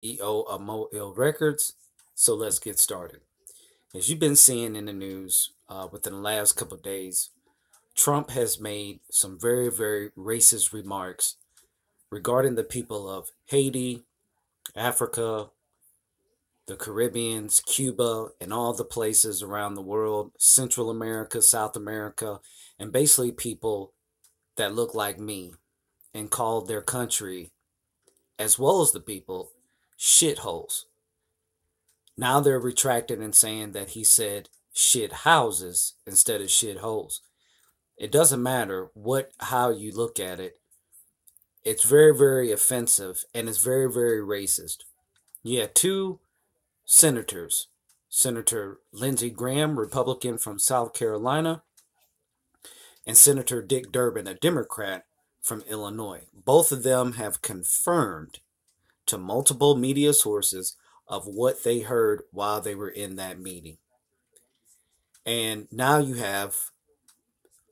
CEO of Mo Ill Records. So let's get started. As you've been seeing in the news within the last couple of days, Trump has made some very, very racist remarks regarding the people of Haiti, Africa, the Caribbeans, Cuba, and all the places around the world, Central America, South America, and basically people that look like me, and called their country, as well as the people, shitholes. Now they're retracting and saying that he said shit houses instead of shit holes. It doesn't matter how you look at it. It's very, very offensive and it's very, very racist. You had two senators, Senator Lindsey Graham, Republican from South Carolina, and Senator Dick Durbin, a Democrat from Illinois. Both of them have confirmed to multiple media sources of what they heard while they were in that meeting. And now you have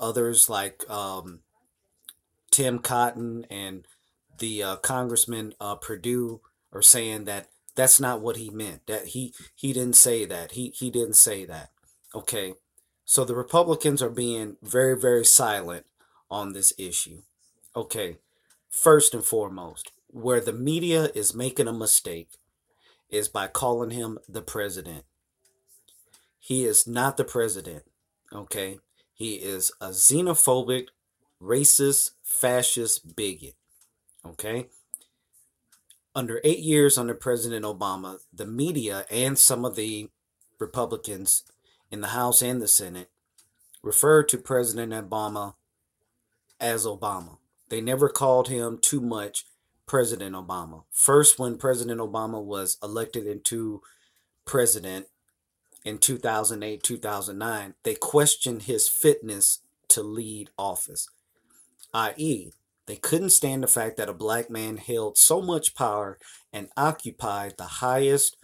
others like Tim Cotton and the Congressman Perdue are saying that that's not what he meant. That he didn't say that. He didn't say that. Okay, so the Republicans are being very, very silent on this issue. Okay, first and foremost, where the media is making a mistake is by calling him the president. He is not the president. Okay, he is a xenophobic, racist, fascist bigot. Okay, under 8 years under President Obama, the media and some of the Republicans in the House and the Senate referred to President Obama as Obama. They never called him too much President Obama. First, when President Obama was elected into president in 2008, 2009, they questioned his fitness to lead office, i.e., they couldn't stand the fact that a black man held so much power and occupied the highest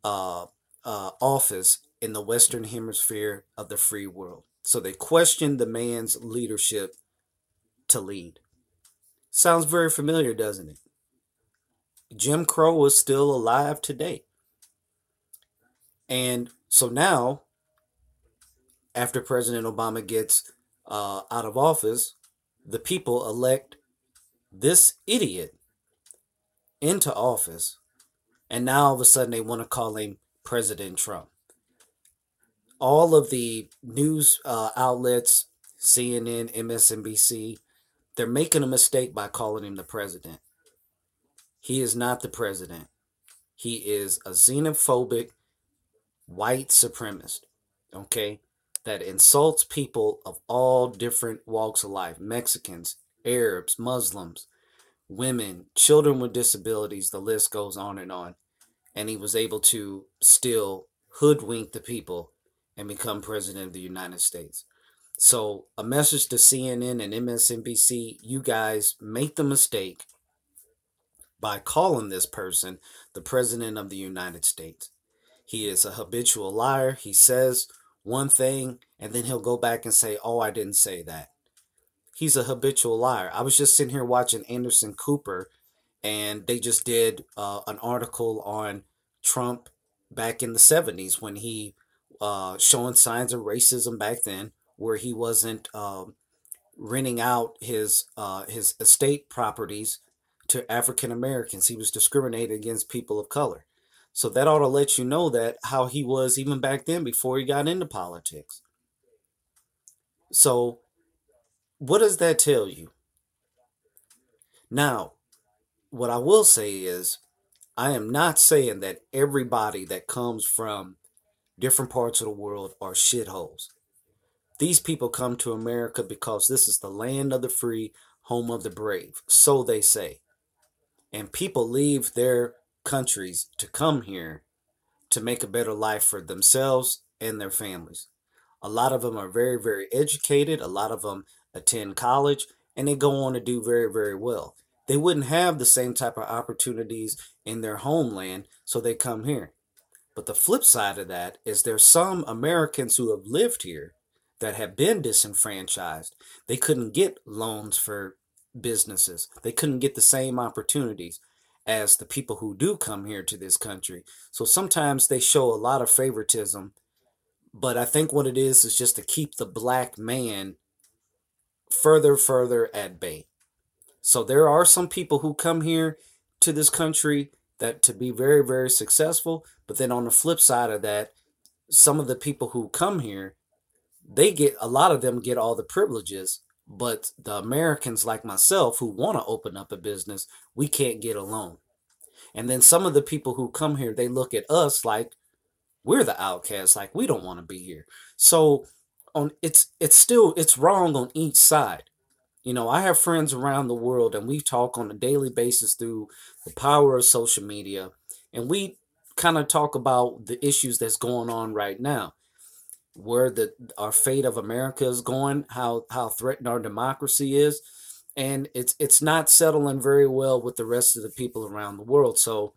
office in the Western Hemisphere of the free world. So they questioned the man's leadership to lead. Sounds very familiar, doesn't it? Jim Crow is still alive today. And so now, after President Obama gets out of office, the people elect this idiot into office, and now all of a sudden they want to call him President Trump. All of the news outlets, CNN, MSNBC, they're making a mistake by calling him the president. He is not the president. He is a xenophobic white supremacist, okay, that insults people of all different walks of life: Mexicans, Arabs, Muslims, women, children with disabilities, the list goes on. And he was able to still hoodwink the people and become president of the United States. So, a message to CNN and MSNBC: you guys make the mistake by calling this person the president of the United States. He is a habitual liar. He says one thing and then he'll go back and say, "Oh, I didn't say that." He's a habitual liar. I was just sitting here watching Anderson Cooper, and they just did an article on Trump back in the 70s when he showing signs of racism back then, where he wasn't renting out his estate properties to African Americans. He was discriminated against people of color. So that ought to let you know that how he was even back then before he got into politics. So what does that tell you? Now, what I will say is, I am not saying that everybody that comes from different parts of the world are shitholes. These people come to America because this is the land of the free, home of the brave, so they say. And people leave their countries to come here to make a better life for themselves and their families. A lot of them are very, very educated. A lot of them attend college and they go on to do very, very well. They wouldn't have the same type of opportunities in their homeland, so they come here. But the flip side of that is there's some Americans who have lived here that have been disenfranchised. They couldn't get loans for businesses. They couldn't get the same opportunities. as the people who do come here to this country. So sometimes they show a lot of favoritism, but I think what it is just to keep the black man further at bay. So there are some people who come here to this country that to be very successful, but then on the flip side of that, some of the people who come here, they get a lot of them get all the privileges, but the Americans like myself who want to open up a business, we can't get a loan. And then some of the people who come here, they look at us like we're the outcasts, like we don't want to be here. So on it's wrong on each side. You know, I have friends around the world and we talk on a daily basis through the power of social media, and we kind of talk about the issues that's going on right now, where the our fate of America is going, how threatened our democracy is, and it's not settling very well with the rest of the people around the world. So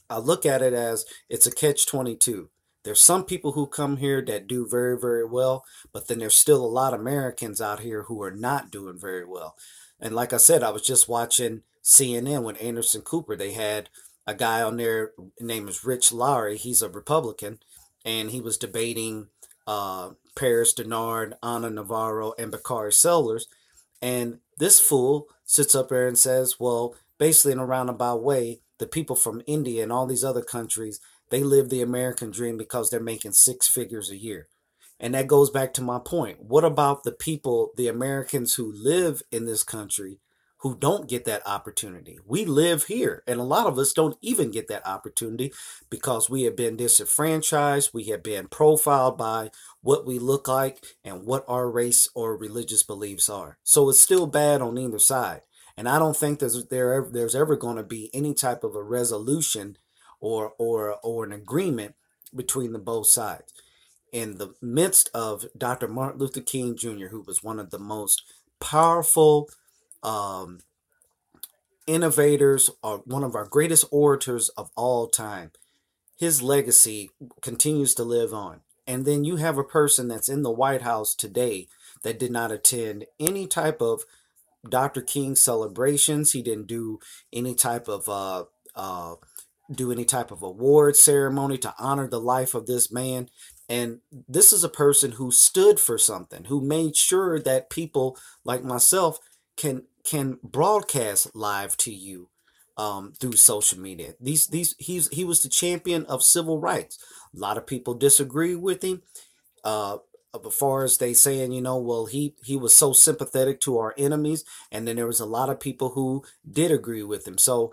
I look at it as it's a catch 22. There's some people who come here that do very well, but then there's still a lot of Americans out here who are not doing very well. And like I said, I was just watching CNN with Anderson Cooper. They had a guy on there, name is Rich Lowry. He's a Republican, and he was debating Paris Denard, Ana Navarro, and Bakari Sellers. And this fool sits up there and says, well, basically in a roundabout way, the people from India and all these other countries, they live the American dream because they're making six figures a year. And that goes back to my point. What about the people, the Americans who live in this country who don't get that opportunity? We live here, and a lot of us don't even get that opportunity because we have been disenfranchised. We have been profiled by what we look like and what our race or religious beliefs are. So it's still bad on either side. And I don't think there's ever going to be any type of a resolution or an agreement between the both sides. In the midst of Dr. Martin Luther King Jr., who was one of the most powerful um, innovators, or one of our greatest orators of all time, his legacy continues to live on. And then you have a person that's in the White House today that did not attend any type of Dr. King celebrations. He didn't do any type of award ceremony to honor the life of this man. And this is a person who stood for something, who made sure that people like myself can broadcast live to you through social media. He was the champion of civil rights. A lot of people disagree with him. As far as they saying, you know, well, he was so sympathetic to our enemies, and then there was a lot of people who did agree with him. So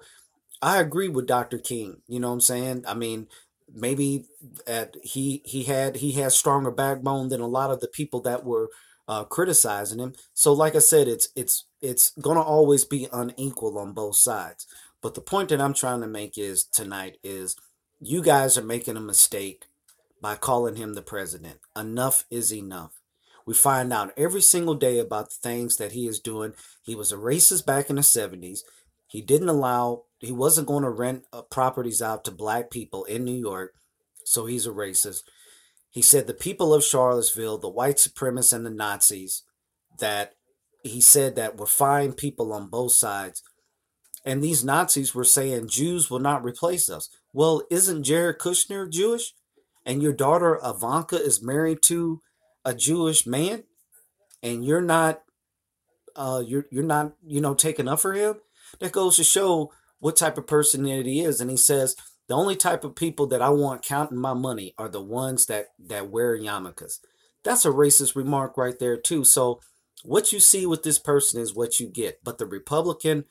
I agree with Dr. King. You know what I'm saying? I mean, maybe he had stronger backbone than a lot of the people that were criticizing him. So, like I said, it's gonna always be unequal on both sides. But the point that I'm trying to make is tonight is you guys are making a mistake by calling him the president. Enough is enough. We find out every single day about the things that he is doing. He was a racist back in the 70s. He wasn't going to rent properties out to black people in New York, so he's a racist. He said the people of Charlottesville, the white supremacists and the Nazis, that he said that were fine people on both sides. And these Nazis were saying Jews will not replace us. Well, isn't Jared Kushner Jewish? And your daughter Ivanka is married to a Jewish man, and you're not, you know, taking up for him? That goes to show what type of person that he is. And he says, the only type of people that I want counting my money are the ones that wear yarmulkes. That's a racist remark right there too. So what you see with this person is what you get. But the Republican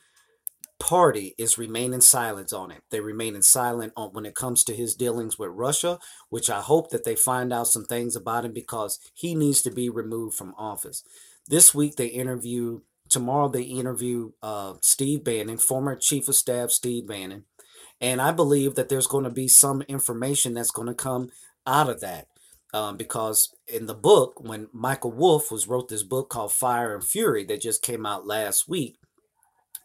Party is remaining silent on it. They remaining silent on when it comes to his dealings with Russia, which I hope that they find out some things about him, because he needs to be removed from office. This week tomorrow they interview Steve Bannon, former Chief of Staff Steve Bannon, and I believe that there's going to be some information that's going to come out of that. Because in the book, when Michael Wolff wrote this book called Fire and Fury that just came out last week,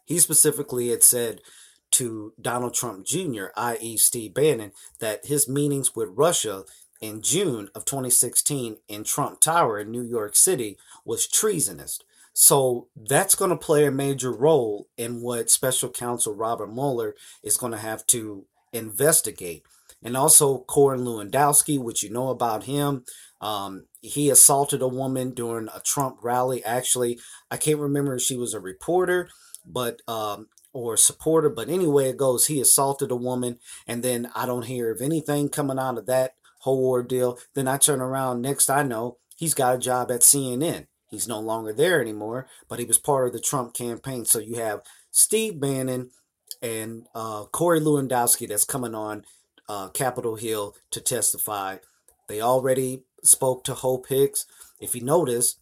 he specifically had said to Donald Trump Jr., i.e. Steve Bannon, that his meetings with Russia in June of 2016 in Trump Tower in New York City was treasonous. So that's going to play a major role in what Special Counsel Robert Mueller is going to have to investigate. And also Corey Lewandowski, which you know about him. He assaulted a woman during a Trump rally. Actually, I can't remember if she was a reporter, but or a supporter. But anyway, it goes. He assaulted a woman, and then I don't hear of anything coming out of that whole ordeal. Then I turn around. Next, I know he's got a job at CNN. He's no longer there anymore, but he was part of the Trump campaign. So you have Steve Bannon and Corey Lewandowski that's coming on Capitol Hill to testify. They already spoke to Hope Hicks. If you notice,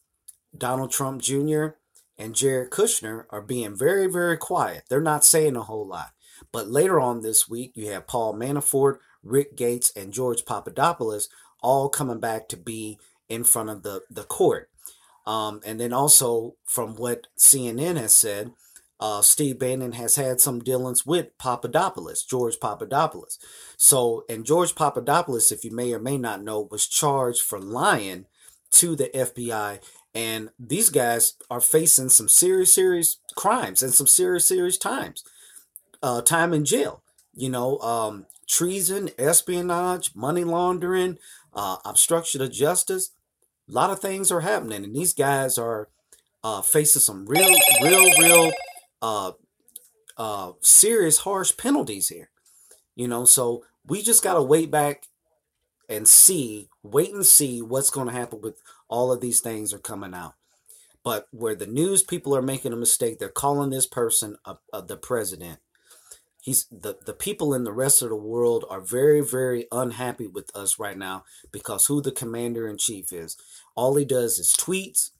Donald Trump Jr. and Jared Kushner are being very, very quiet. They're not saying a whole lot. But later on this week, you have Paul Manafort, Rick Gates, and George Papadopoulos all coming back to be in front of the court. And then also, from what CNN has said, Steve Bannon has had some dealings with Papadopoulos, George Papadopoulos. So, and George Papadopoulos, if you may or may not know, was charged for lying to the FBI. And these guys are facing some serious, serious crimes and some serious, serious time in jail. Treason, espionage, money laundering, obstruction of justice. A lot of things are happening, and these guys are facing some real uh, serious, harsh penalties here. So we just gotta wait and see what's going to happen with all of these things are coming out. But where the news people are making a mistake, they're calling this person the president. The people in the rest of the world are very, very unhappy with us right now because who the commander in chief is. All he does is tweets,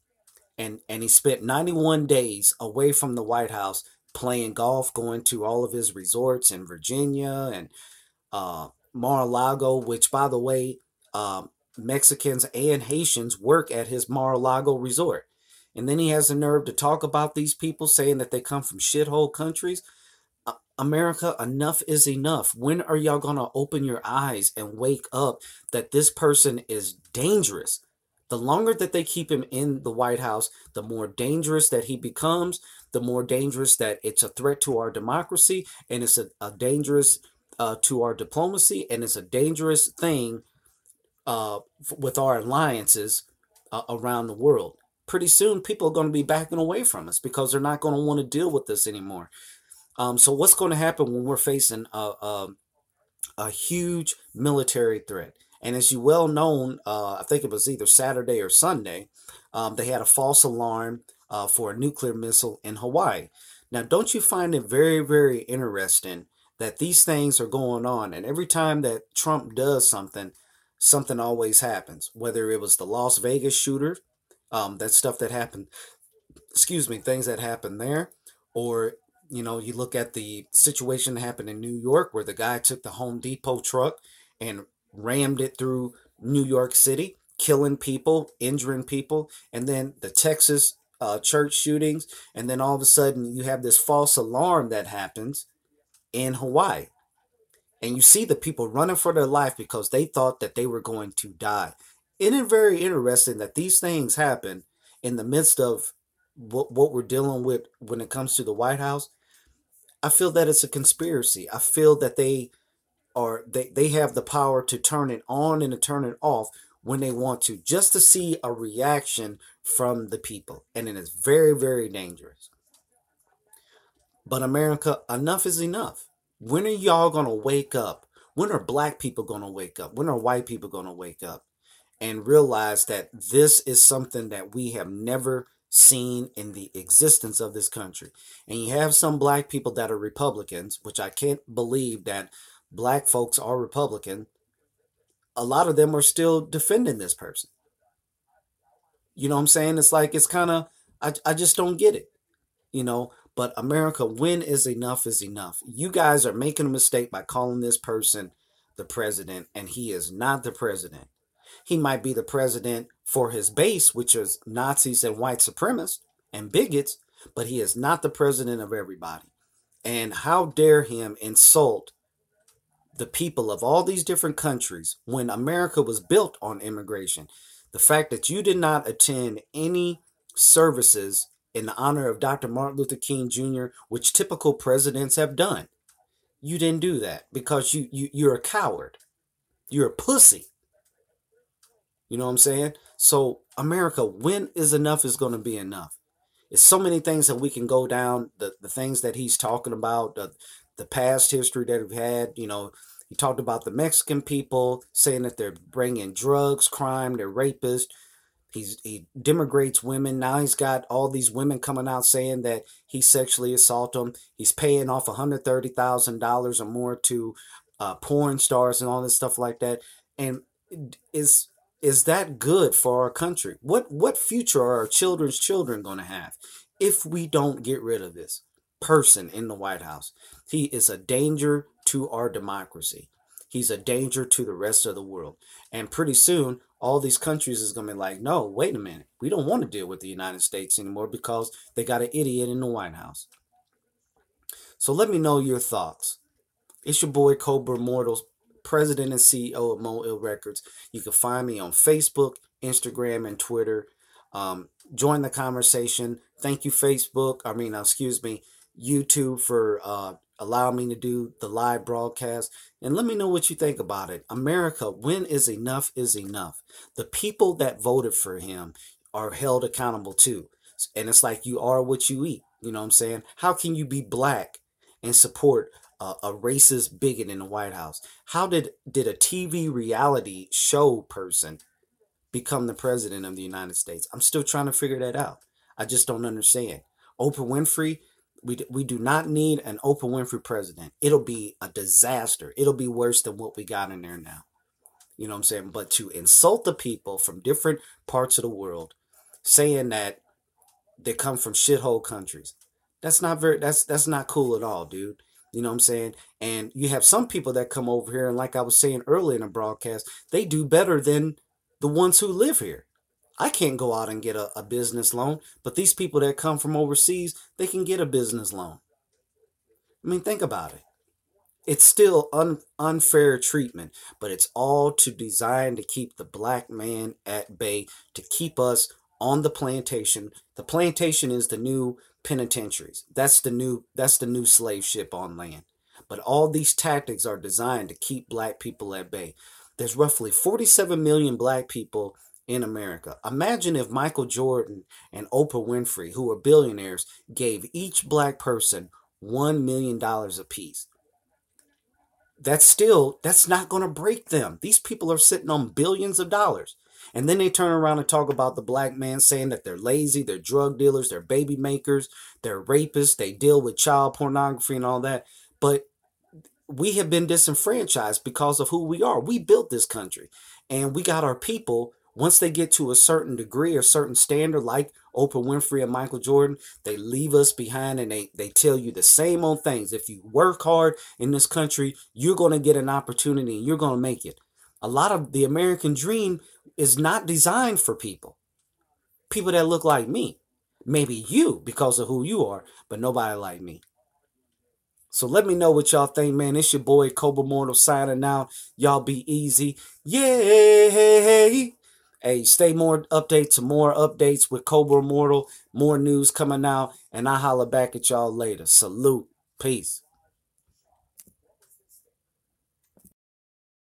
and he spent 91 days away from the White House playing golf, going to all of his resorts in Virginia and Mar-a-Lago, which, by the way, Mexicans and Haitians work at his Mar-a-Lago resort. And then he has the nerve to talk about these people saying that they come from shithole countries. America, enough is enough. When are y'all going to open your eyes and wake up that this person is dangerous? The longer that they keep him in the White House, the more dangerous that he becomes, the more dangerous that it's a threat to our democracy, and it's a dangerous to our diplomacy, and it's a dangerous thing with our alliances around the world. Pretty soon, people are going to be backing away from us because they're not going to want to deal with this anymore. So what's going to happen when we're facing a huge military threat? And as you well known, I think it was either Saturday or Sunday, they had a false alarm for a nuclear missile in Hawaii. Now, don't you find it very, very interesting that these things are going on, and every time that Trump does something, something always happens. Whether it was the Las Vegas shooter, that stuff that happened, excuse me, things that happened there, or you look at the situation that happened in New York where the guy took the Home Depot truck and rammed it through New York City, killing people, injuring people, and then the Texas church shootings, and then all of a sudden you have this false alarm that happens in Hawaii. And you see the people running for their life because they thought that they were going to die. Isn't it very interesting that these things happen in the midst of what we're dealing with when it comes to the White House? I feel that it's a conspiracy. I feel that they have the power to turn it on and to turn it off when they want to, just to see a reaction from the people. And it is very, very dangerous. But America, enough is enough. When are y'all going to wake up? When are black people going to wake up? When are white people going to wake up and realize that this is something that we have never seen in the existence of this country? And you have some black people that are Republicans, which I can't believe that black folks are Republican. A lot of them are still defending this person. You know what I'm saying? It's like, it's kind of, I just don't get it, you know. But America, when is enough? You guys are making a mistake by calling this person the president, and he is not the president. He might be the president for his base, which is Nazis and white supremacists and bigots, but he is not the president of everybody. And how dare him insult the people of all these different countries when America was built on immigration? The fact that you did not attend any services in the honor of Dr. Martin Luther King Jr., which typical presidents have done. You didn't do that because you're a coward. You're a pussy. You know what I'm saying? So America, when is enough is going to be enough? It's so many things that we can go down. The things that he's talking about, the past history that we've had. You know, he talked about the Mexican people saying that they're bringing drugs, crime, they're rapists. He denigrates women. Now he's got all these women coming out saying that he sexually assaulted them. He's paying off $130,000 or more to porn stars and all this stuff like that. And is is that good for our country? What future are our children's children going to have if we don't get rid of this person in the White House? He is a danger to our democracy. He's a danger to the rest of the world. And pretty soon, all these countries is going to be like, no, wait a minute. We don't want to deal with the United States anymore because they got an idiot in the White House. So let me know your thoughts. It's your boy Cobra Immortal, President and CEO of Mo Ill Records. You can find me on Facebook, Instagram, and Twitter. Join the conversation. Thank you, Facebook. Excuse me, YouTube for allowing me to do the live broadcast. And let me know what you think about it. America, when is enough is enough. The people that voted for him are held accountable too. And it's like you are what you eat. You know what I'm saying? How can you be black and support a racist bigot in the White House? How did a TV reality show person become the president of the United States? I'm still trying to figure that out. I just don't understand. Oprah Winfrey, we do not need an Oprah Winfrey president. It'll be a disaster. It'll be worse than what we got in there now. You know what I'm saying? But to insult the people from different parts of the world, saying that they come from shithole countries, that's not cool at all, dude. You know what I'm saying? And you have some people that come over here, and like I was saying earlier in the broadcast, they do better than the ones who live here. I can't go out and get a business loan, but these people that come from overseas, they can get a business loan. I mean, think about it. It's still unfair treatment, but it's all to design to keep the black man at bay, to keep us on the plantation. The plantation is the new penitentiaries. That's the new slave ship on land. But all these tactics are designed to keep black people at bay. There's roughly 47 million black people in America. Imagine if Michael Jordan and Oprah Winfrey, who are billionaires, gave each black person $1 million apiece. That's not going to break them. These people are sitting on billions of dollars. And then they turn around and talk about the black man, saying that they're lazy, they're drug dealers, they're baby makers, they're rapists, they deal with child pornography and all that. But we have been disenfranchised because of who we are. We built this country, and we got our people. Once they get to a certain degree or certain standard, like Oprah Winfrey and Michael Jordan, they leave us behind, and they tell you the same old things. If you work hard in this country, you're going to get an opportunity and you're going to make it. A lot of the American dream is not designed for people that look like me. Maybe you because of who you are, but nobody like me. So let me know what y'all think, man. It's your boy Cobra Immortal signing out. Y'all be easy. Yay! Hey, stay more updates with Cobra Immortal. More news coming out. And I'll holler back at y'all later. Salute. Peace.